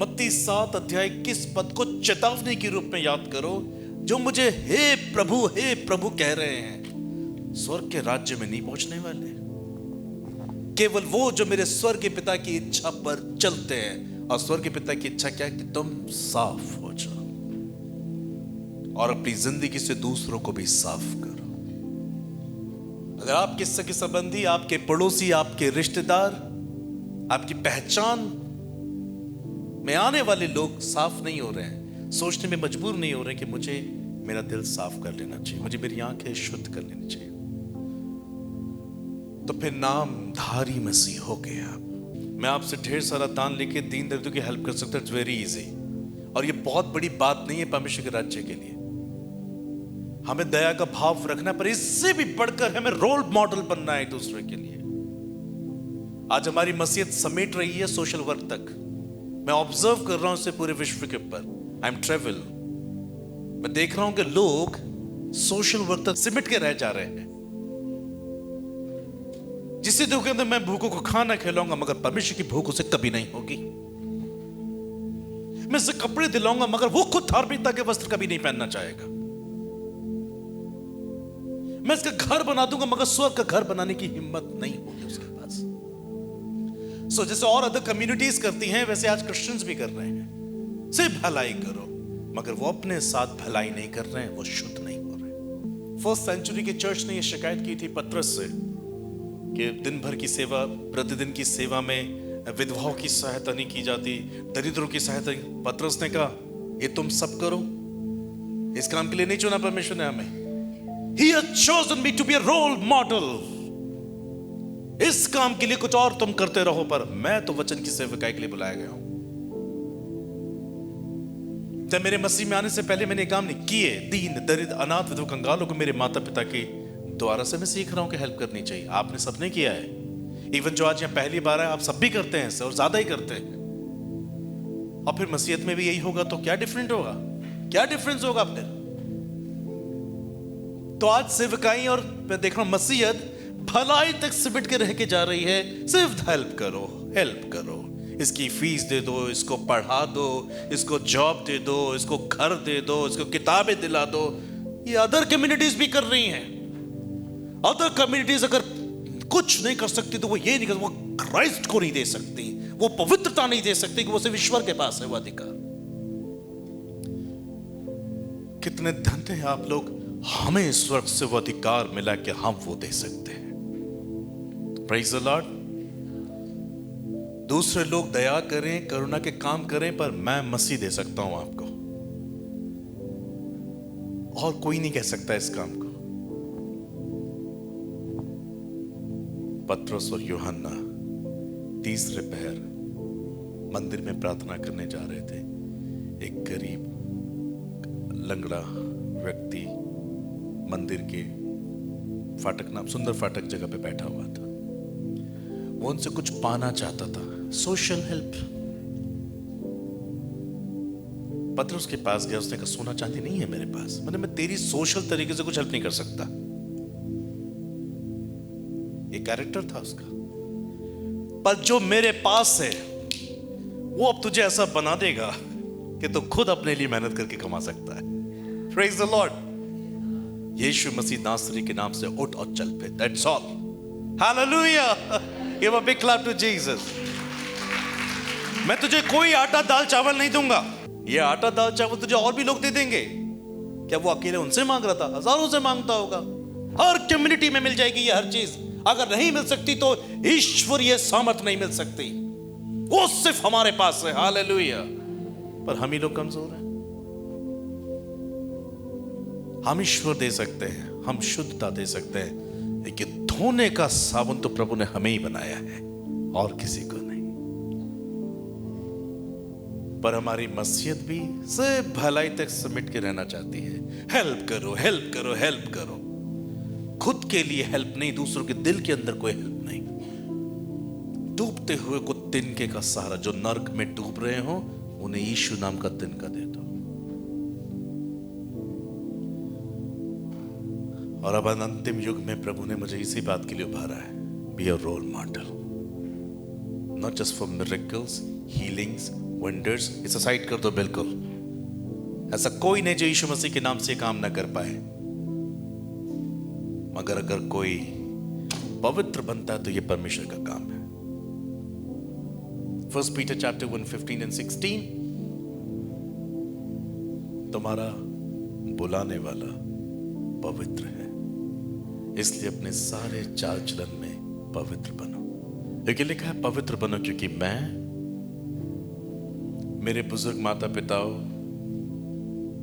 मत्ती 7 अध्याय 21 पद को चेतावनी के रूप में याद करो, जो मुझे हे प्रभु कह रहे हैं, स्वर्ग के राज्य में नहीं पहुंचने वाले। केवल वो जो मेरे स्वर्ग के पिता की इच्छा पर चलते हैं। और स्वर्ग के पिता की इच्छा क्या है? कि तुम साफ हो जाओ और अपनी जिंदगी से दूसरों को भी साफ करो। अगर आपके सगे संबंधी, आपके पड़ोसी, आपके रिश्तेदार, आपकी पहचान में आने वाले लोग साफ नहीं हो रहे हैं, सोचने में मजबूर नहीं हो रहे कि मुझे मेरा दिल साफ कर लेना चाहिए, मुझे मेरी आंखें शुद्ध कर लेनी चाहिए, तो फिर नामधारी मसीह हो गए आप। मैं आपसे ढेर सारा दान लेके दीन दरिद्रों की हेल्प कर सकता हूं। It's very easy. और ये बहुत बड़ी बात नहीं है परमेश्वर के राज्य के लिए। हमें दया का भाव रखना, पर इससे भी बढ़कर हमें रोल मॉडल बनना है दूसरे के लिए। आज हमारी मसीहत समेट रही है सोशल वर्क तक। मैं ऑब्जर्व कर रहा हूं इसे पूरे विश्व के ऊपर। आई एम ट्रेवल, मैं देख रहा हूं कि लोग सोशल वर्क तक सिमट के रह जा रहे हैं। जिससे देखो कहते मैं भूखों को खाना खिलाऊंगा, मगर परमेश्वर की भूख उसे कभी नहीं होगी। मैं उसे कपड़े दिलाऊंगा, मगर वो खुद धार्मिकता के वस्त्र कभी नहीं पहनना चाहेगा। मैं इसका घर बना दूंगा, मगर स्वर्ग का घर बनाने की हिम्मत नहीं होगी उसके पास। सो जैसे और अदर कम्युनिटीज करती हैं, वैसे आज क्रिश्चियंस भी कर रहे हैं। सिर्फ भलाई करो, मगर वो अपने साथ भलाई नहीं कर रहे हैं, वो शुद्ध नहीं हो रहे। फर्स्ट सेंचुरी की चर्च ने यह शिकायत की थी पतरस से कि दिन भर की सेवा, प्रतिदिन की सेवा में विधवाओं की सहायता नहीं की जाती, दरिद्रों की सहायता। पतरस ने कहा ये तुम सब करो। इस काम के लिए नहीं चुना परमेश्वर ने हमें। He has chosen me to be a role model। इस काम के लिए कुछ और तुम करते रहो, पर मैं तो वचन की सेवकाई के लिए बुलाया गया हूं। जब मेरे मसीह में आने से पहले मैंने काम नहीं किए। दीन दरिद्र अनाथ विधवा कंगालों को मेरे माता पिता की द्वारा से मैं सीख रहा हूं कि हेल्प करनी चाहिए। आपने सबने किया है। इवन जो आज यहां पहली बार है, आप सब भी करते हैं और ज्यादा ही करते हैं। और फिर मसीहत में भी यही होगा तो क्या डिफरेंट होगा? क्या डिफरेंस होगा फिर? तो आज सेवकाई और मैं देख रहा हूं मसीहत भलाई तक सिमट के रह के जा रही है। सिर्फ हेल्प करो, हेल्प करो। इसकी फीस दे दो, इसको पढ़ा दो, इसको जॉब दे दो, इसको घर दे दो, इसको किताबें दिला दो। ये अदर कम्युनिटीज भी कर रही हैं। अदर कम्युनिटीज अगर कुछ नहीं कर सकती तो वो ये नहीं कर, वो क्राइस्ट को नहीं दे सकती, वो पवित्रता नहीं दे सकती कि वो सिर्फ ईश्वर के पास है वो अधिकार। कितने धन्य हैं आप लोग, हमें स्वर्ग से वो अधिकार मिला कि हम वो दे सकते हैं। Praise the Lord. दूसरे लोग दया करें, करुणा के काम करें, पर मैं मसीह दे सकता हूं आपको, और कोई नहीं कह सकता इस काम को। पतरस और यूहन्ना तीसरे पहर मंदिर में प्रार्थना करने जा रहे थे। एक गरीब लंगड़ा व्यक्ति मंदिर के फाटक नाम सुंदर फाटक जगह पे बैठा हुआ था। वो उनसे कुछ पाना चाहता था, सोशल हेल्प। पतरस के पास गया, उसने कहा सोना चांदी नहीं है मेरे पास, मैं तेरी सोशल तरीके से कुछ हेल्प नहीं कर सकता। एक कैरेक्टर था उसका। पर जो मेरे पास है वो अब तुझे ऐसा बना देगा कि तू खुद अपने लिए मेहनत करके कमा सकता है। Praise the Lord. Yeshu Masih Nasari के नाम से उठ और चल पे। That's all. Hallelujah. Give a big clap to Jesus. मैं तुझे कोई आटा दाल चावल नहीं दूंगा। ये आटा दाल चावल तुझे और भी लोग दे देंगे। क्या वो अकेले उनसे मांग रहा था? हजारों से मांगता होगा। हर कम्युनिटी में मिल जाएगी ये हर चीज। अगर नहीं मिल सकती तो ईश्वरीय सामर्थ नहीं मिल सकती, वो सिर्फ हमारे पास है। हालेलुया। पर हम ही लोग कमजोर हैं। हम ईश्वर दे सकते हैं, हम शुद्धता दे सकते हैं, लेकिन धोने का साबुन तो प्रभु ने हमें ही बनाया है और किसी को नहीं। पर हमारी मसीहत भी सिर्फ भलाई तक समेट के रहना चाहती है। हेल्प करो, हेल्प करो, हेल्प करो। खुद के लिए हेल्प नहीं, दूसरों के दिल के अंदर कोई हेल्प नहीं। डूबते हुए को तिनके का सहारा, जो नर्क में डूब रहे हो उन्हें यीशु नाम का तिनका दे दो। और अब अंतिम युग में प्रभु ने मुझे इसी बात के लिए उभारा है। Be a role model, not just for miracles, healings, wonders इसे साइड कर दो बिल्कुल। ऐसा कोई नहीं जो यीशु मसीह के नाम से काम ना कर पाए, मगर अगर कोई पवित्र बनता है तो यह परमेश्वर का काम है। 1 Peter chapter 1:15 and 16, तुम्हारा बुलाने वाला पवित्र है, इसलिए अपने सारे चाल चलन में पवित्र बनो। क्योंकि लिखा है पवित्र बनो, क्योंकि मैं, मेरे बुजुर्ग माता पिताओं,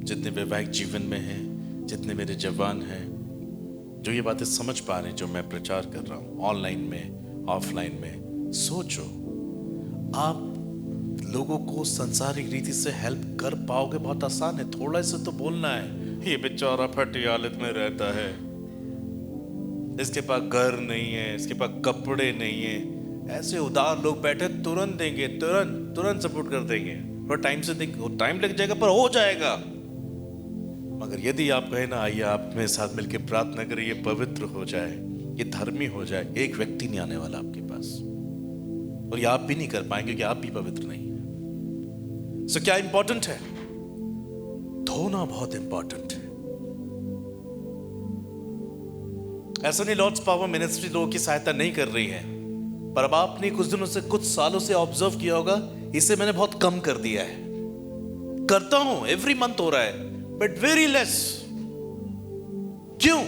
जितने वैवाहिक जीवन में हैं, जितने मेरे जवान हैं, जो ये बातें समझ पा रहे हैं जो मैं प्रचार कर रहा हूं ऑनलाइन में ऑफलाइन में, सोचो आप लोगों को संसारिक रीति से हेल्प कर पाओगे? बहुत आसान है, थोड़ा सा तो बोलना है। ये बेचारा फटी हालत में रहता है, इसके पास घर नहीं है, इसके पास कपड़े नहीं है, ऐसे उदार लोग बैठे, तुरंत देंगे, तुरंत सपोर्ट कर देंगे, और टाइम से देंगे, टाइम लग जाएगा पर हो जाएगा। मगर यदि आप कहें ना, आइए आप मेरे साथ मिलकर प्रार्थना करें, ये पवित्र हो जाए, ये धर्मी हो जाए, एक व्यक्ति नहीं आने वाला आपके पास, और ये आप भी नहीं कर पाएंगे क्योंकि आप भी पवित्र नहीं है। सो क्या इंपॉर्टेंट है? धोना बहुत इंपॉर्टेंट है। ऐसा नहीं लॉर्ड्स पावर मिनिस्ट्री लोगों की सहायता नहीं कर रही है, पर अब आपने कुछ दिनों से, कुछ सालों से ऑब्जर्व किया होगा, इसे मैंने बहुत कम कर दिया है। करता हूं, एवरी मंथ हो रहा है, बट वेरी लेस। क्यों?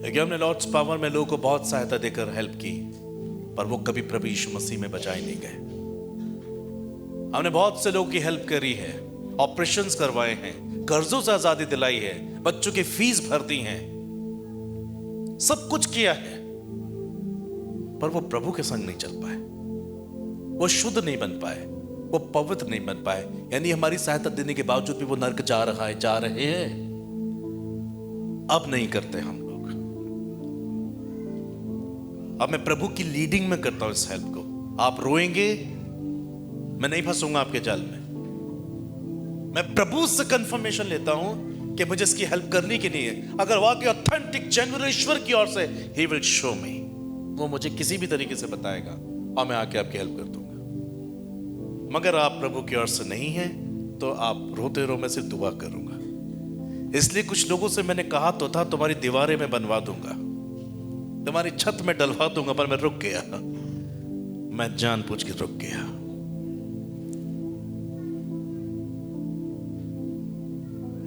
क्योंकि हमने लॉर्ड्स पावर में लोगों को बहुत सहायता देकर हेल्प की, पर वो कभी प्रभु यीशु मसीह में बचाए नहीं गए। हमने बहुत से लोगों की हेल्प करी है, ऑपरेशंस करवाए हैं, कर्जों से आजादी दिलाई है, बच्चों की फीस भरती हैं, सब कुछ किया है, पर वो प्रभु के संग नहीं चल पाए, वो शुद्ध नहीं बन पाए, वो पवित्र नहीं बन पाए। यानी हमारी सहायता देने के बावजूद भी वो नरक जा रहे हैं। अब नहीं करते हम लोग। अब मैं प्रभु की लीडिंग में करता हूं इस हेल्प को। आप रोएंगे, मैं नहीं फंसूंगा आपके जाल में। मैं प्रभु से कंफर्मेशन लेता हूं कि मुझे इसकी हेल्प करनी की नहीं है। अगर वाकई ऑथेंटिक जेन्युइन ईश्वर की ओर से, ही विल शो मी, वो मुझे किसी भी तरीके से बताएगा और मैं आके आपकी हेल्प कर दूंगा। मगर आप प्रभु की ओर से नहीं है तो आप रोते रहो, मैं सिर्फ दुआ करूंगा। इसलिए कुछ लोगों से मैंने कहा तो था, तुम्हारी दीवारें में बनवा दूंगा, तुम्हारी छत में डलवा दूंगा, पर मैं रुक गया। मैं जानबूझ के रुक गया।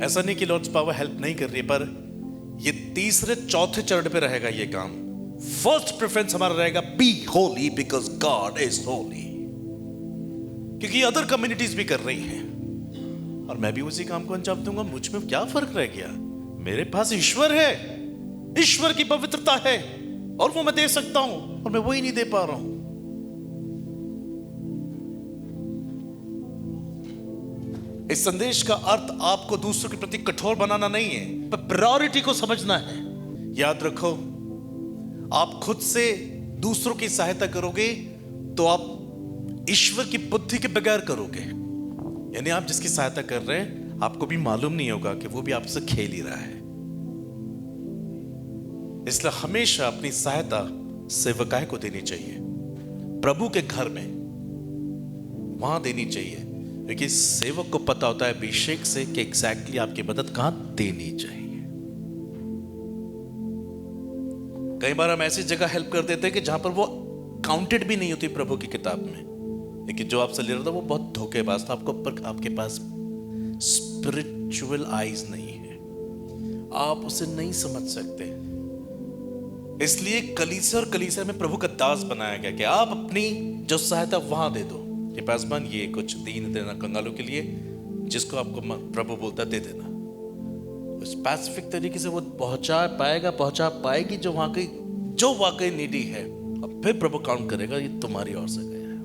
ऐसा नहीं कि लॉर्ड्स पावर हेल्प नहीं कर रही, पर ये तीसरे चौथे चरण पे रहेगा ये काम। फर्स्ट प्रेफरेंस हमारा रहेगा, be holy because God is holy, क्योंकि अदर कम्युनिटीज भी कर रही हैं और मैं भी उसी काम को अंजाम दूंगा। मुझ में क्या फर्क रह गया? मेरे पास ईश्वर है, ईश्वर की पवित्रता है, और वो मैं दे सकता हूं, और मैं वही नहीं दे पा रहा हूं। इस संदेश का अर्थ आपको दूसरों के प्रति कठोर बनाना नहीं है, पर प्रायोरिटी को समझना है। याद रखो, आप खुद से दूसरों की सहायता करोगे तो आप ईश्वर की बुद्धि के बगैर करोगे। यानी आप जिसकी सहायता कर रहे हैं, आपको भी मालूम नहीं होगा कि वो भी आपसे खेल ही रहा है। इसलिए हमेशा अपनी सहायता सेवकाय को देनी चाहिए, प्रभु के घर में वहां देनी चाहिए, क्योंकि सेवक को पता होता है अभिषेक से कि एग्जैक्टली आपकी मदद कहां देनी चाहिए। कई बार हम ऐसी जगह हेल्प कर देते हैं कि जहां पर वो काउंटेड भी नहीं होती प्रभु की किताब में, लेकिन जो आपसे ले रहा था वो बहुत धोखेबाज था। आपके पास स्पिरिचुअल आईज नहीं है, आप उसे नहीं समझ सकते। इसलिए कलीसिया और कलीसिया में प्रभु का दास बनाया गया कि आप अपनी जो सहायता वहां दे दो। ये पासवान, ये कुछ दीन देना कंगालों के लिए, जिसको आपको प्रभु बोलता दे देना। स्पेसिफिक तरीके से वो पहुंचा पाएगी जो वाकई नीडी है, और फिर प्रभु काउंट करेगा ये तुम्हारी ओर से गया है।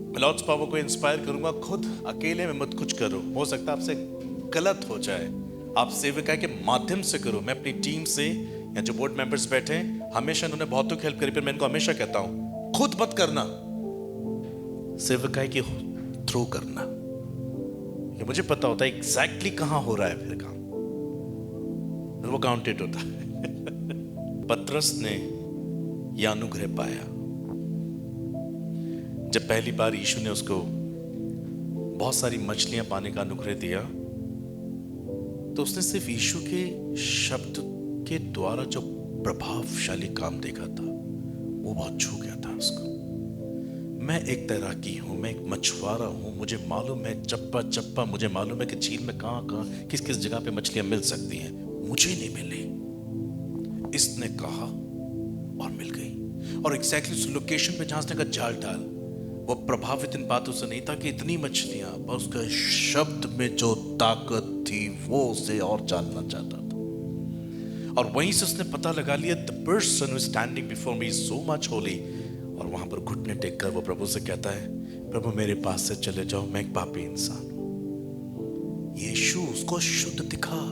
मैं लॉर्ड्स पावर को इंस्पायर करूंगा, खुद अकेले में मत कुछ करो। हो सकता है आपसे गलत हो जाए, आप सेविका के माध्यम से करो। मैं अपनी टीम से, या जो बोर्ड मेंबर्स बैठे हैं, हमेशा उन्होंने बहुतों की हेल्प करी, पर मैं इनको हमेशा कहता हूं, खुद मत करना, सेविका के थ्रू करना। ये मुझे पता होता है एग्जैक्टली कहां हो रहा है फिर काम, वो काउंटेड होता है। पतरस ने यह अनुग्रह पाया। जब पहली बार यीशु ने उसको बहुत सारी मछलियां पाने का अनुग्रह दिया, तो उसने सिर्फ यीशु के शब्द के द्वारा जो प्रभावशाली काम देखा था, वो बहुत छू गया था उसको। मैं एक तैराकी हूं, मैं एक मछुआरा हूं, मुझे मालूम है चप्पा चप्पा, मुझे मालूम है कि झील में कहां कहां किस किस जगह पे मछलियां मिल सकती हैं, मुझे नहीं मिली। इसने कहा और मिल गई। और एग्जैक्टली उस लोकेशन पे जहां उसने कहा जाल डाल, वो प्रभावित इन बातों से नहीं था कि इतनी मछलियां, पर उसके शब्द में जो ताकत थी वो उसे और जानना चाहता था। और वहीं से उसने पता लगा लिया, the person who is standing before me is so much Holi. और वहां पर घुटने टेक कर वो प्रभु से कहता है, प्रभु मेरे पास से चले जाओ, मैं एक पापी इंसान हूं। यीशु उसको शुद्ध दिखा,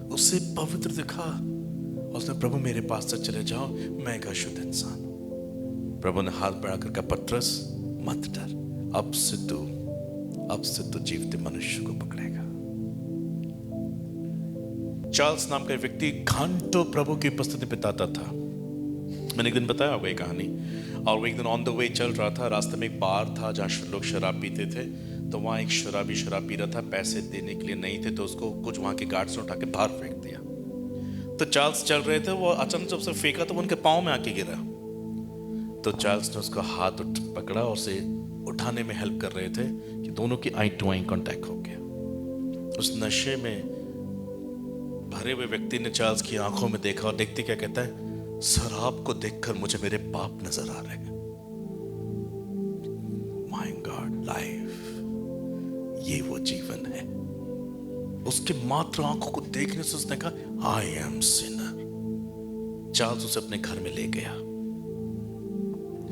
उसे पवित्र दिखा। उसने, प्रभु मेरे पास से चले जाओ, मैं एक अशुद्ध इंसान हूं। प्रभु ने हाथ बढ़ाकर कहा, पतरस मत डर, अब से तू जीवते मनुष्य को पकड़ेगा। चार्ल्स नाम का व्यक्ति घंटों प्रभु की उपस्थिति बिताता था। मैंने एक दिन बताया होगा ये कहानी। और वो एक दिन ऑन द वे चल रहा था, रास्ते में एक बार था जहाँ लोग शराब पीते थे। तो वहाँ एक शराबी शराब पी रहा था, पैसे देने के लिए नहीं थे, तो उसको कुछ वहाँ के गार्ड्स ने उठा के बाहर फेंक दिया। तो चार्ल्स चल रहे थे, वो अचानक जब उसे फेंका तो वो उनके पाँव में आके गिरा। तो चार्ल्स ने उसका हाथ पकड़ा और उसे उठाने में हेल्प कर रहे थे कि दोनों की आई टू आई कांटेक्ट हो गया। उस नशे में भरे हुए व्यक्ति ने चार्ल्स की आंखों में देखा और देखते क्या कहता है, शराब को देखकर मुझे मेरे पाप नजर आ रहे हैं। माय गॉड, लाइफ, ये वो जीवन है। उसके मात्र आंखों को देखने से उसने कहा, आई एम सिनर। चार्ल्स उसे अपने घर में ले गया।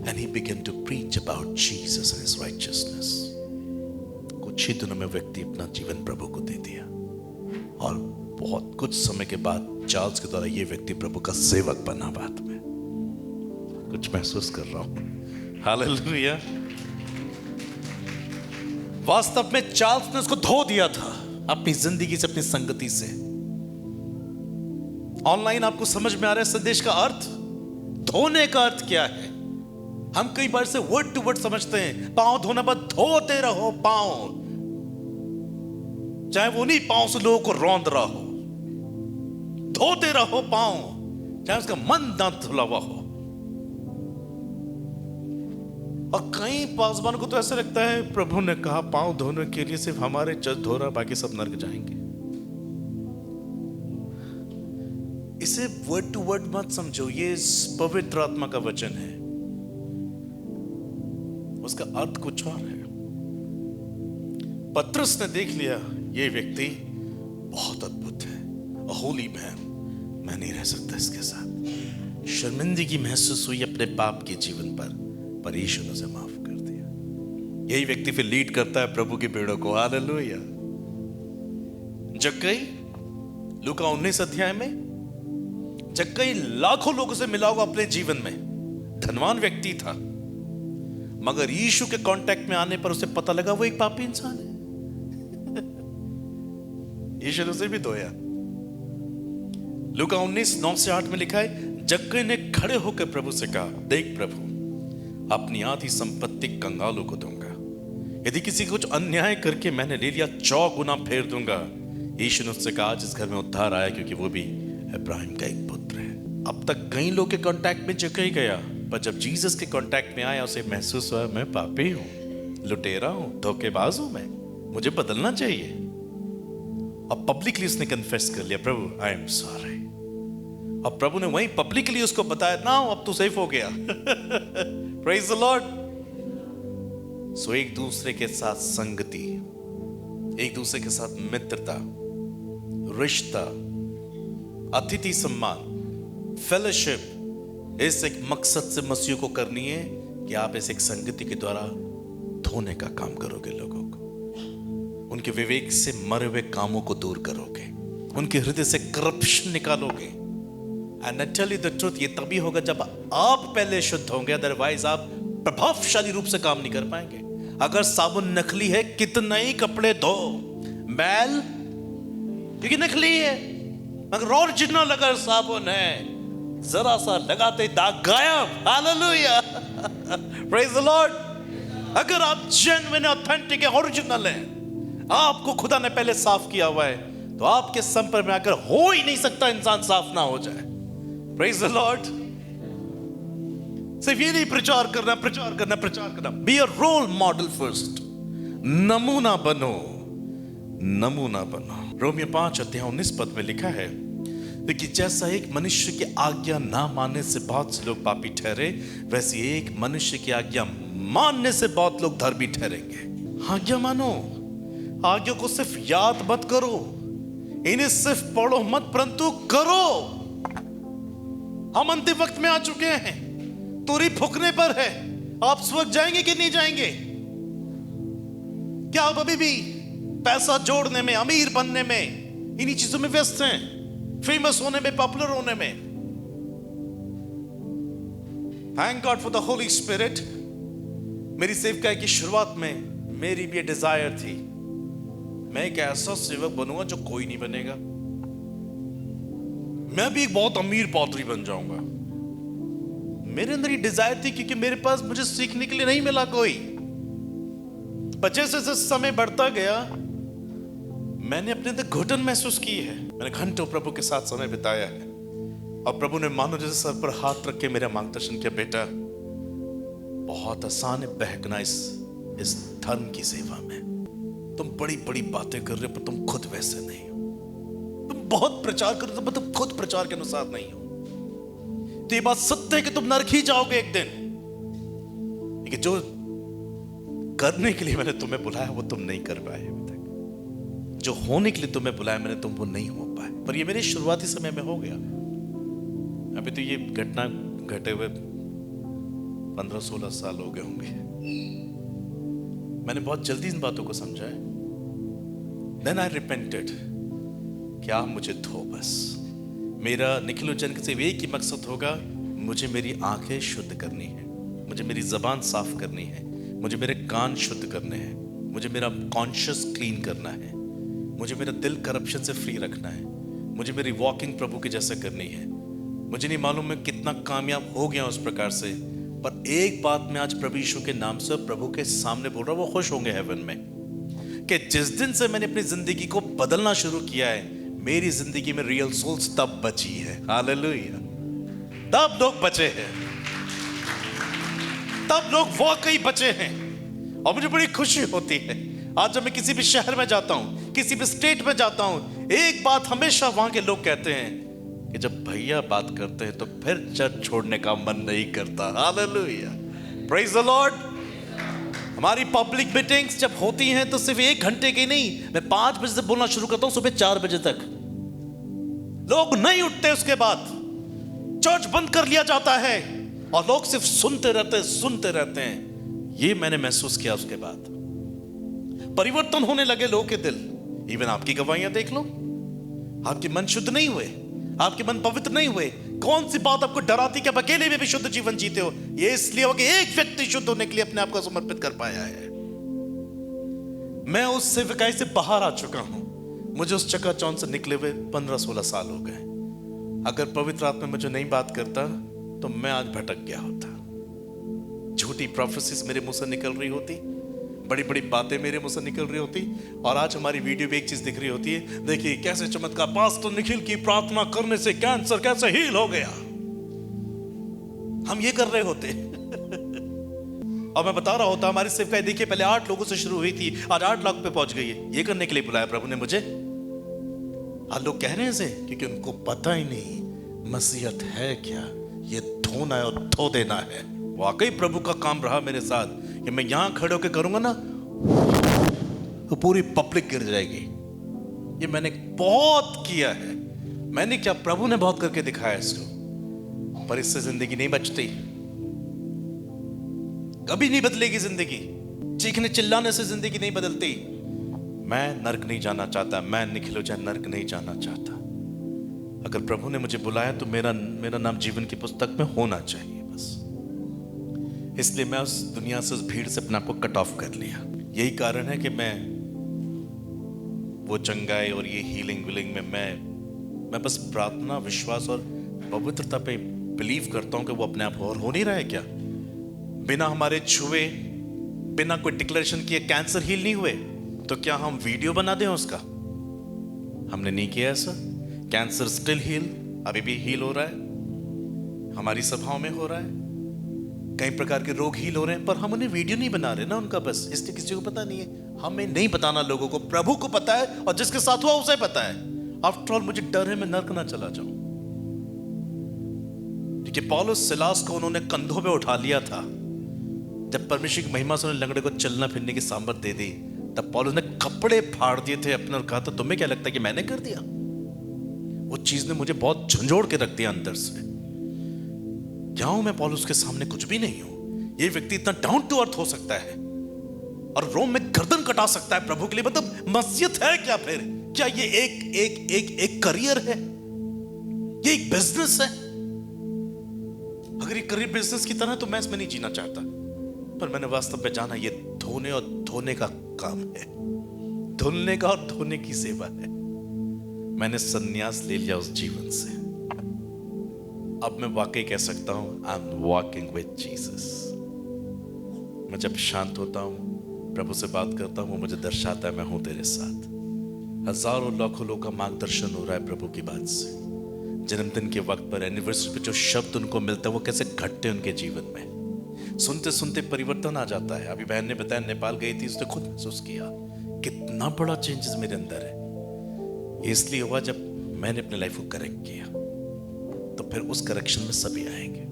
And he began to preach about Jesus and his righteousness. कुछ ही दिनों में व्यक्ति अपना जीवन प्रभु को दे दिया। और बहुत कुछ समय के बाद चार्ल्स के द्वारा ये व्यक्ति प्रभु का सेवक बना। बाद में कुछ महसूस कर रहा हूं। हालेलुया। वास्तव में चार्ल्स ने उसको धो दिया था अपनी जिंदगी से, अपनी संगति से। ऑनलाइन आपको समझ में आ रहा है संदेश का अर्थ? धोने का अर्थ क्या है? हम कई बार से वर्ड टू वर्ड समझते हैं, पांव धोना, बस धोते रहो पांव, चाहे वो नहीं पांव से लोगों को रौंद रहा हो, धोते रहो पांव, चाहे उसका मन ना धुला हुआ हो। और कई पासवान को तो ऐसा लगता है प्रभु ने कहा पांव धोने के लिए सिर्फ हमारे चर्च धो रहा, बाकी सब नरक जाएंगे। इसे वर्ड टू वर्ड मत समझो, ये पवित्र आत्मा का वचन है, उसका अर्थ कुछ और है। पतरस ने देख लिया ये व्यक्ति बहुत अद्भुत है, a holy man, मैं नहीं रह सकता इसके साथ। शर्मिंदगी महसूस हुई अपने पाप के जीवन पर यीशु ने उसे माफ कर दिया। यही व्यक्ति फिर लीड करता है प्रभु की भेड़ों को। हालेलुया। जक्कई, लूका 19 अध्याय में, जक्कई लाखों लोगों से मिला होगा अपने जीवन में, धनवान व्यक्ति था, मगर यीशु के कांटेक्ट में आने पर उसे पता लगा वो एक पापी इंसान है। यीशु ने उसे भी धोया। लूका 19:9 से 8 में लिखा है, जक्कई ने खड़े होकर प्रभु से कहा, देख प्रभु, अपनी आधी संपत्ति कंगालों को दूंगा, यदि किसी को कुछ अन्याय करके मैंने ले लिया 100 गुना फेर दूंगा। यीशु ने उससे कहा, आज इस घर में उद्धार आया क्योंकि वो भी इब्राहिम का एक पुत्र है। अब तक कई लोग के कांटेक्ट में जक्कई गया, पर जब जीसस के कांटेक्ट में आया उसे महसूस हुआ मैं पापी हूं, लुटेरा हूं, धोखेबाज हूं, मैं, मुझे बदलना चाहिए। और पब्लिकली उसने कन्फेस कर लिया, प्रभु आई एम सॉरी। और प्रभु ने वहीं पब्लिकली उसको बताया, ना अब तू सेफ हो गया। Praise the Lord. सो एक दूसरे के साथ संगति, एक दूसरे के साथ मित्रता, रिश्ता, अतिथि सम्मान, फेलोशिप, इस एक मकसद से मसीह को करनी है कि आप इस एक संगति के द्वारा धोने का काम करोगे, लोगों को उनके विवेक से मरे हुए कामों को दूर करोगे, उनके हृदय से करप्शन निकालोगे। And I tell you the truth, ये तभी होगा जब आप पहले शुद्ध होंगे, अदरवाइज आप प्रभावशाली रूप से काम नहीं कर पाएंगे। अगर साबुन नकली है, कितना ही कपड़े धो, मैल क्योंकि नकली है, मगर ओरिजिनल अगर साबुन है, जरा सा लगाते दाग गायब। Hallelujah, praise the Lord. अगर आप जेन्युइन ऑथेंटिक ओरिजिनल हैं, आपको खुदा ने पहले साफ किया हुआ है, तो आपके संपर्क में आकर हो ही नहीं सकता इंसान साफ ना हो जाए। Praise the Lord. सिर्फ ये नहीं प्रचार करना, प्रचार करना, प्रचार करना। Be a role model first. नमूना बनो, नमूना बनो। रोमियो 5:19 में लिखा है कि जैसा एक मनुष्य की आज्ञा ना मानने से बहुत से लोग पापी ठहरे, वैसे एक मनुष्य की आज्ञा मानने से बहुत लोग धर्मी ठहरेंगे। आज्ञा मानो, आज्ञा को सिर्फ याद मत करो, इन्हें सिर्फ पढ़ो मत, परंतु करो। हम अंतिम वक्त में आ चुके हैं, तुरी फूकने पर है। आप स्वर्ग जाएंगे कि नहीं जाएंगे? क्या आप अभी भी पैसा जोड़ने में, अमीर बनने में, इन्हीं चीजों में व्यस्त हैं, फेमस होने में, पॉपुलर होने में? Thank God for the Holi spirit. मेरी सेवकाई की शुरुआत में मेरी भी डिजायर थी, मैं एक ऐसा सेवक बनूंगा जो कोई नहीं बनेगा। मैं भी एक बहुत अमीर पादरी बन जाऊंगा। मेरे अंदर ये डिजायर थी, क्योंकि मेरे पास मुझे सीखने के लिए नहीं मिला कोई। पर जैसे जैसे समय बढ़ता गया, मैंने अपने अंदर घुटन महसूस की है। मैंने घंटों प्रभु के साथ समय बिताया है, और प्रभु ने मानो जैसे सर पर हाथ रख के मेरा मार्गदर्शन किया, बेटा बहुत आसान है बहकना इस धर्म की सेवा में। तुम बड़ी बड़ी बातें कर रहे हो, पर तुम खुद वैसे नहीं हो। तुम बहुत प्रचार कर रहे हो, पर तुम खुद प्रचार के अनुसार नहीं हो। तो ये बात सत्य है कि तुम नरक ही जाओगे एक दिन। लेकिन जो करने के लिए मैंने तुम्हें बुलाया वो तुम नहीं कर पाए अभी तक। जो होने के लिए तुम्हें बुलाया मैंने, तुम वो नहीं हो पाए। पर ये मेरे शुरुआती समय में हो गया। अभी तो ये घटना घटे हुए 15-16 साल हो गए होंगे। मैंने बहुत जल्दी इन बातों को समझा है। Then I repented कि आप मुझे धो बस। मेरा निखिल जन से एक ही मकसद होगा, मुझे मेरी आंखें शुद्ध करनी है, मुझे मेरी जबान साफ करनी है, मुझे मेरे कान शुद्ध करने हैं, मुझे मेरा कॉन्शियस क्लीन करना है, मुझे मेरा दिल करप्शन से फ्री रखना है, मुझे मेरी वॉकिंग प्रभु के जैसा करनी है। मुझे नहीं मालूम मैं कितना कामयाब हो गया उस प्रकार से, पर एक बात मैं आज प्रभु यीशु के नाम से प्रभु के सामने बोल रहा हूं, वो खुश होंगे हेवन में, कि जिस दिन से मैंने अपनी जिंदगी को बदलना शुरू किया है, मेरी जिंदगी में रियल सोल्स तब बची है। हालेलुया। तब लोग बचे हैं, तब लोग वाकई बचे हैं। और मुझे बड़ी खुशी होती है आज जब मैं किसी भी शहर में जाता हूं, किसी भी स्टेट में जाता हूं, एक बात हमेशा वहां के लोग कहते हैं कि जब भैया बात करते हैं तो फिर चर्च छोड़ने का मन नहीं करता। Hallelujah, praise the Lord. हमारी पब्लिक मीटिंग्स जब होती हैं तो सिर्फ 1 घंटे की नहीं, मैं 5 बजे से बोलना शुरू करता हूं, सुबह 4 बजे तक लोग नहीं उठते। उसके बाद चर्च बंद कर लिया जाता है और लोग सिर्फ सुनते रहते हैं। ये मैंने महसूस किया। उसके बाद परिवर्तन होने लगे लोगों के दिल। इवन आपकी गवाहियां देख लो, आपके मन शुद्ध नहीं हुए, आपके मन पवित्र नहीं हुए। कौन सी बात आपको डराती कि आप अकेले में भी शुद्ध जीवन जीते हो? ये इसलिए हो कि एक व्यक्ति शुद्ध होने के लिए अपने आप को समर्पित कर पाया है। मैं उस सेवकाई से बाहर आ चुका हूं। मुझे उस चकाचौंध से निकले हुए 15-16 साल हो गए। अगर पवित्र आत्मा मुझे नहीं बात करता तो मैं आज भटक गया होता। झूठी प्रोफेसीज मेरे मुंह से निकल रही होती, बड़ी बड़ी बातें मेरे मुंह से निकल रही होती, और आज हमारी वीडियो में एक चीज दिख रही होती है, देखिए कैसे चमत्कार, पास्टर निखिल की प्रार्थना करने से कैंसर कैसे हील हो गया। हम ये कर रहे होते और मैं बता रहा होता हमारी सेवकाई देखिए पहले 8 लोगों से शुरू हुई थी, आज 8 लाख पे पहुंच गई है। ये करने के लिए बुलाया प्रभु ने मुझे। आज लोग कह रहे हैं क्योंकि उनको पता ही नहीं मसीहत है क्या, ये धोना है और धो देना है। वाकई प्रभु का काम रहा मेरे साथ कि मैं यहां खड़े होकर करूंगा ना तो पूरी पब्लिक गिर जाएगी। ये मैंने बहुत किया है। मैंने क्या, प्रभु ने बहुत करके दिखाया इसको। पर इससे जिंदगी नहीं बचती, कभी नहीं बदलेगी जिंदगी। चीखने चिल्लाने से जिंदगी नहीं बदलती। मैं नर्क नहीं जाना चाहता, मैं निखिल नर्क नहीं जाना चाहता। अगर प्रभु ने मुझे बुलाया तो मेरा नाम जीवन की पुस्तक में होना चाहिए बस। इसलिए मैं उस दुनिया से, उस भीड़ से अपने आप को कट ऑफ कर लिया। यही कारण है कि मैं वो चंगाई और ये हीलिंग विलिंग में मैं बस प्रार्थना, विश्वास और पवित्रता पे बिलीव करता हूं कि वो अपने आप और हो नहीं रहा है क्या। बिना हमारे छुए, बिना कोई डिक्लेरेशन किए कैंसर हील नहीं हुए, तो क्या हम वीडियो बना दें उसका? हमने नहीं किया ऐसा। कैंसर स्टिल हील, अभी भी हील हो रहा है, हमारी सभाओं में हो रहा है, कई प्रकार के रोग हील हो रहे हैं, पर हम उन्हें वीडियो नहीं बना रहे ना उनका, बस इसलिए किसी को पता नहीं है। हमें नहीं बताना लोगों को, प्रभु को पता है, और जिसके साथ हुआ उसे पता है। आफ्टर ऑल मुझे डर है मैं नर्क ना चला जाऊं। देखिए पौलुस सिलास को उन्होंने कंधों पे उठा लिया था, जब परमेश्वर की महिमा से उन्हें लंगड़े को चलना फिरने की सामर्थ दे दी, तब पौलुस ने कपड़े फाड़ दिए थे अपने और कहा था तुम्हें क्या लगता है कि मैंने कर दिया? वो चीज ने मुझे बहुत झंझोड़ के रख दिया अंदर से। क्या हूं मैं पौलुस के सामने? कुछ भी नहीं हूं। ये व्यक्ति इतना डाउन टू अर्थ हो सकता है और रोम में गर्दन कटा सकता है प्रभु के लिए, मतलब मस्जिद है क्या? फिर क्या ये एक करियर है? ये एक बिजनेस है? अगर ये करियर बिजनेस की तरह तो मैं इसमें नहीं जीना चाहता, पर मैंने वास्तव में जाना ये धोने और धोने का काम है, धुलने का और धोने की सेवा है। मैंने संन्यास ले लिया उस जीवन से। अब मैं वाकई कह सकता हूं I am walking with Jesus. मैं जब शांत होता हूं, प्रभु से बात करता हूं, वो मुझे दर्शाता है मैं हूं तेरे साथ। हजारों लाखों लोगों का मार्गदर्शन हो रहा है प्रभु की बात से। जन्मदिन के वक्त पर, एनिवर्सरी पे जो शब्द उनको मिलता है वो कैसे घटते हैं उनके जीवन में। सुनते सुनते परिवर्तन आ जाता है। अभी बहन ने बताया नेपाल गई थी, उसने खुद महसूस किया कितना बड़ा चेंजेस मेरे अंदर है। इसलिए हुआ जब मैंने अपने लाइफ को करेक्ट किया, तो फिर उस करेक्शन में सभी आएंगे।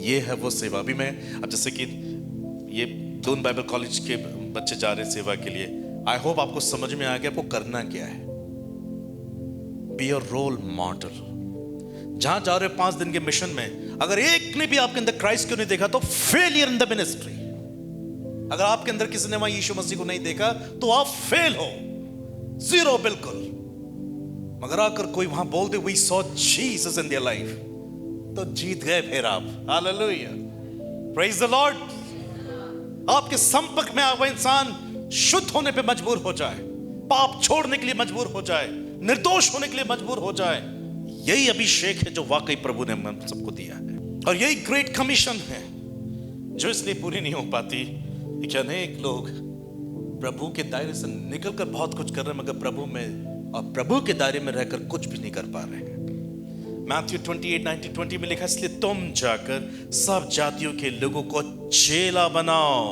ये है वो सेवा। अभी मैं, अब जैसे कि ये दोनों बाइबल कॉलेज के बच्चे जा रहे हैं सेवा के लिए, आई होप आपको समझ में आ गया आपको करना क्या है। Be a role model. जहां जा रहे हो 5 दिन के मिशन में, अगर एक ने भी आपके अंदर क्राइस्ट क्यों नहीं देखा तो फेलियर इन द मिनिस्ट्री। अगर आपके अंदर किसी ने वहां यीशु मसीह को नहीं देखा तो आप फेल हो, जीरो, बिल्कुल। मगर आकर कोई वहां बोल दे we saw Jesus in their life, तो जीत गए फिर आप। Hallelujah, praise the Lord. आपके संपर्क में आया इंसान शुद्ध होने पे मजबूर हो जाए, पाप छोड़ने के लिए मजबूर हो जाए, निर्दोष होने के लिए मजबूर हो जाए। यही अभिषेक है जो वाकई प्रभु ने हम सबको दिया है, और यही ग्रेट कमीशन है जो इसलिए पूरी नहीं हो पाती कि अनेक लोग प्रभु के दायरे से निकलकर बहुत कुछ कर रहे हैं, मगर प्रभु में और प्रभु के दायरे में रहकर कुछ भी नहीं कर पा रहे हैं। मैथ्यू 28:19-20 में लिखा, इसलिए तुम जाकर सब जातियों के लोगों को चेला बनाओ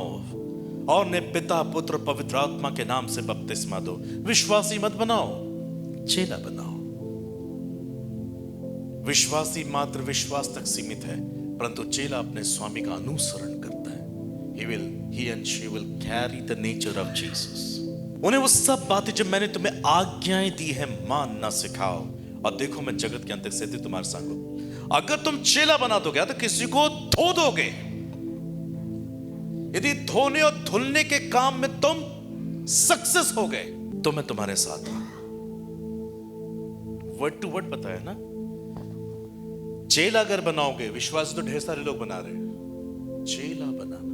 और उन्हें पिता, पुत्र, पवित्र आत्मा के नाम से बपतिस्मा दो। विश्वासी मत बनाओ, चेला बनाओ। विश्वासी मात्र विश्वास तक सीमित है, परंतु चेला अपने स्वामी का अनुसरण करता है। He and she will carry the nature of Jesus. उन्हें वो सब बातें जो मैंने तुम्हें आज्ञाएं दी है मानना सिखाओ, और देखो मैं जगत के अंत तक से तुम्हारे संग हूं। अगर तुम चेला बना दोगे तो किसी को धो दोगे। यदि धोने और धुलने के काम में तुम सक्सेस हो गए तो मैं तुम्हारे साथ हूं। वर्ड टू वर्ड बताया ना। चेला अगर बनाओगे, विश्वास तो ढेर सारे लोग बना रहे हैं, चेला बनाना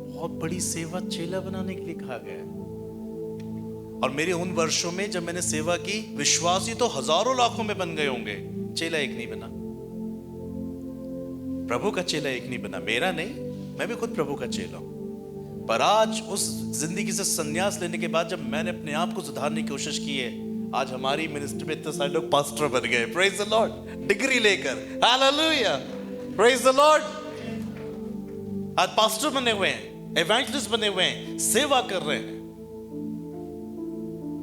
बहुत बड़ी सेवा, चेला बनाने के लिए कहा गया है। और मेरे उन वर्षों में जब मैंने सेवा की, विश्वासी तो हजारों लाखों में बन गए होंगे, चेला एक नहीं बना। प्रभु का चेला एक नहीं बना, मेरा नहीं, मैं भी खुद प्रभु का चेला हूं। पर आज उस जिंदगी से संन्यास लेने के बाद जब मैंने अपने आप को सुधारने की कोशिश की है, आज हमारी मिनिस्ट्री में इतने सारे लोग पास्टर बन गए, प्रेज द लॉर्ड, डिग्री लेकर। Hallelujah, praise the Lord. आज पास्टर बने हुए हैं, एवेंजलिस्ट बने हुए हैं, सेवा कर रहे हैं।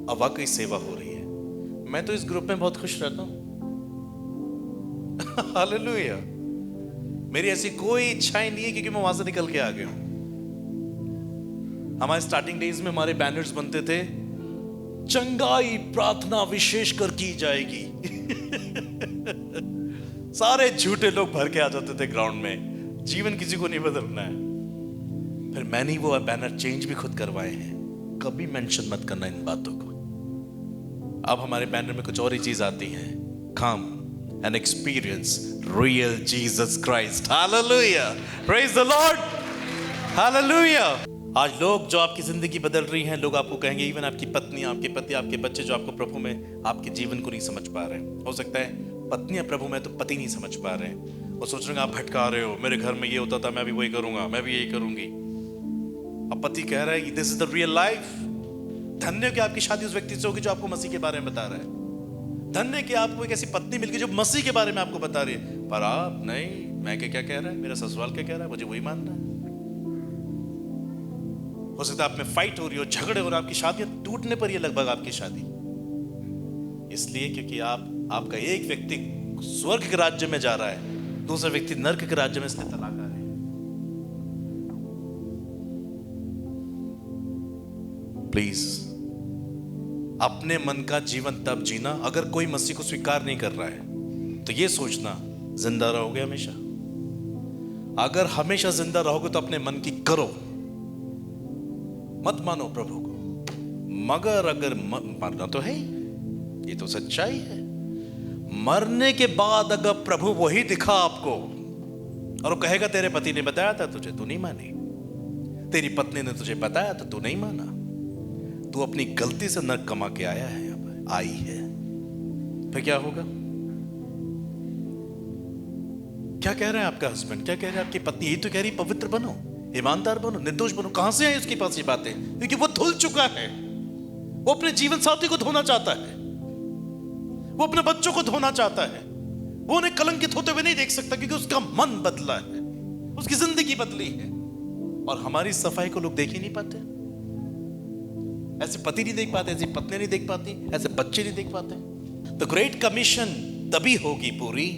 अब वाकई सेवा हो रही है। मैं तो इस ग्रुप में बहुत खुश रहता हूं। हालेलुया। मेरी ऐसी कोई इच्छाएं नहीं है क्योंकि मैं वहां से निकल के आ गया हूं। हमारे स्टार्टिंग डेज में हमारे बैनर्स बनते थे, चंगाई प्रार्थना विशेष कर की जाएगी। सारे झूठे लोग भर के आ जाते थे ग्राउंड में, जीवन किसी को नहीं बदलना है। फिर मैंने ही वो बैनर चेंज भी खुद करवाए हैं। कभी मेंशन मत करना इन बातों को। अब हमारे बैनर में कुछ और ही चीज आती है, come and experience real Jesus Christ. Hallelujah, praise the Lord, hallelujah. आज लोग जो आपकी जिंदगी बदल रही हैं, लोग आपको कहेंगे, इवन आपकी पत्नी, आपके पति, आपके बच्चे जो आपको प्रभु में आपके जीवन को नहीं समझ पा रहे हैं। हो सकता है पत्नियां प्रभु में तो पति नहीं समझ पा रहे हैं। वो सोच रहे हैं आप भटका रहे हो, मेरे घर में ये होता था मैं भी वही करूंगा, मैं भी यही करूंगी। और पति कह रहा है कि this is the real life. धन्य कि आपकी शादी उस व्यक्ति से होगी जो आपको मसीह के बारे में बता रहा है। धन्य कि आपको एक ऐसी पत्नी मिल गई जो मसीह के बारे में आपको बता रही है। पर आप नहीं, मैं क्या कह रहा है, मेरा ससुराल क्या कह रहा है, मुझे वही मानना है। हो सकता है आप में फाइट हो रही हो, झगड़े हो रहे, आपकी शादियां टूटने पर ही लगभग आपकी शादी, इसलिए क्योंकि आपका एक व्यक्ति स्वर्ग के राज्य में जा रहा है, दूसरा व्यक्ति नरक के राज्य में, इसलिए तलाक आ रही है। प्लीज अपने मन का जीवन तब जीना, अगर कोई मसीह को स्वीकार नहीं कर रहा है तो ये सोचना जिंदा रहोगे हमेशा। अगर हमेशा जिंदा रहोगे तो अपने मन की करो, मत मानो प्रभु को। मगर अगर मरना तो है, ये तो सच्चाई है। मरने के बाद अगर प्रभु वही दिखा आपको और वो कहेगा तेरे पति ने बताया था तुझे, तू नहीं मानी, तेरी पत्नी ने तुझे बताया तो तू नहीं माना, तू अपनी गलती से नरक कमा के आया है, यहाँ पर आई है, फिर क्या होगा? क्या कह रहा है आपका हस्बैंड, क्या कह रहा है आपकी पत्नी? यही तो कह रही पवित्र बनो, ईमानदार बनो, निर्दोष बनो। कहां से आई उसके पास ये बातें? क्योंकि वो धुल चुका है। वो अपने जीवन साथी को धोना चाहता है, वो अपने बच्चों को धोना चाहता है। वो उन्हें कलंकित होते हुए नहीं देख सकता क्योंकि उसका मन बदला है, उसकी जिंदगी बदली है। और हमारी सफाई को लोग देख ही नहीं पाते। ऐसे पति नहीं देख पाते, ऐसी पत्नी नहीं देख पाती, ऐसे बच्चे नहीं देख पाते। द ग्रेट कमीशन तभी होगी पूरी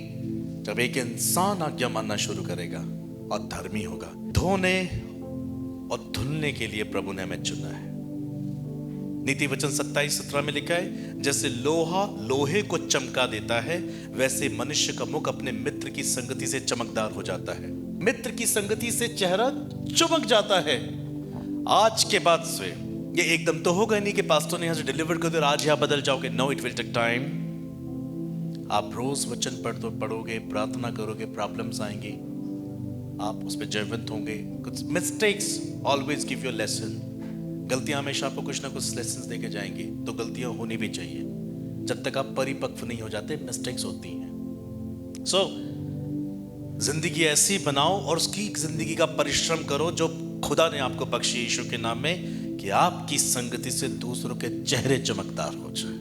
जब एक इंसान आज्ञा मानना शुरू करेगा और धर्मी होगा। धोने और धुलने के लिए प्रभु ने हमें चुना है। नीति वचन 27:17 में लिखा है, जैसे लोहा लोहे को चमका देता है, वैसे मनुष्य का मुख अपने मित्र की संगति से चमकदार हो जाता है। मित्र की संगति से चेहरा चमक जाता है। आज के बाद से ये एकदम तो होगा नहीं कि पास्टर ने यहां से डिलीवर कर दिया आज यहां बदल जाओगे। No, it will take time. आप रोज वचन पढ़ोगे, प्रार्थना करोगे, प्रॉब्लम्स आएंगी, आप उस पर जयवंत होंगे। कुछ mistakes always give you lesson. गलतियां हमेशा आपको कुछ ना कुछ लेसन देके जाएंगी, तो गलतियां होनी भी चाहिए। जब तक आप परिपक्व नहीं हो जाते मिस्टेक्स होती हैं। सो जिंदगी ऐसी बनाओ और उसकी जिंदगी का परिश्रम करो जो खुदा ने आपको बख्शी यीशु के नाम में, कि आपकी संगति से दूसरों के चेहरे चमकदार हो जाए।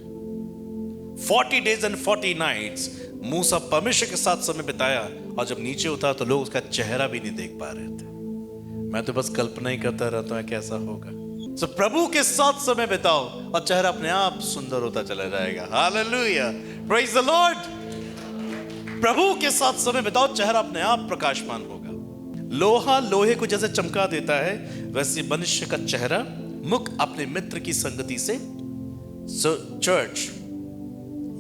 40 days and 40 nights मूसा परमेश्वर के साथ समय बिताया, और जब नीचे उतरा तो लोग उसका चेहरा भी नहीं देख पा रहे थे। मैं तो बस कल्पना ही करता रहता हूं कैसा होगा। सो प्रभु के साथ समय बिताओ और चेहरा अपने आप सुंदर होता चला जाएगा। Hallelujah, praise the Lord. प्रभु के साथ समय बिताओ, चेहरा अपने आप प्रकाशमान होगा। लोहा लोहे को जैसे चमका देता है, वैसे मनुष्य का चेहरा मुख अपने मित्र की संगति से। चर्च,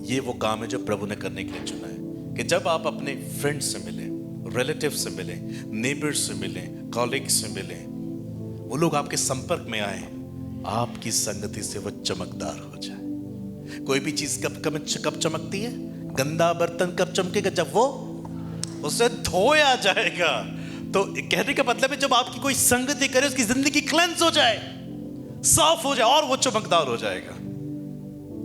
ये वो काम है जो प्रभु ने करने के लिए चुना है, कि जब आप अपने फ्रेंड से मिलें, रिलेटिव से मिलें, नेबर से मिलें, कॉलीग से मिलें, वो लोग आपके संपर्क में आए, आपकी संगति से वो चमकदार हो जाए। कोई भी चीज कब चमकती है? गंदा बर्तन कब चमकेगा? जब वो उसे धोया जाएगा। तो कहने का मतलब है जब आपकी कोई संगति करे, उसकी जिंदगी क्लेंस हो जाए, साफ हो जाए, और वो चमकदार हो जाएगा।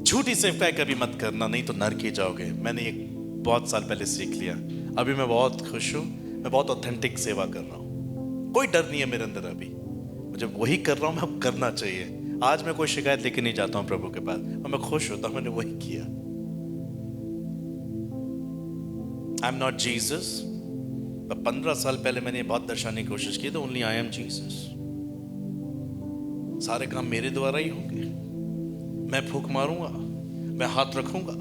झूठी सेवकाई कभी मत करना, नहीं तो नरक जाओगे। मैंने एक बहुत साल पहले सीख लिया। अभी मैं बहुत खुश हूं, मैं बहुत ऑथेंटिक सेवा कर रहा हूं, कोई डर नहीं है मेरे अंदर। अभी मुझे वही कर रहा हूं, मैं करना चाहिए। आज मैं कोई शिकायत लेके नहीं जाता हूं प्रभु के पास, और मैं खुश होता हूं मैंने वही किया। I am not Jesus. 15 साल पहले मैंने बहुत दर्शाने की कोशिश की, तो ओनली आई एम जीसस। सारे काम मेरे द्वारा ही होंगे। मैं फूंक मारूंगा, मैं हाथ रखूंगा,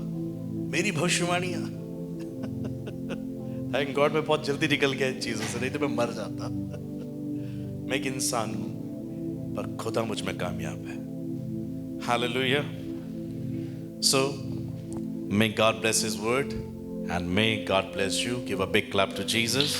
मेरी भविष्यवाणियां। थैंक गॉड मैं बहुत जल्दी निकल गया इन चीजों से, नहीं तो मैं मर जाता। मैं एक इंसान हूं, पर खुदा मुझ में कामयाब है। Hallelujah. So may God bless his word and may God bless you. Give a big clap to Jesus.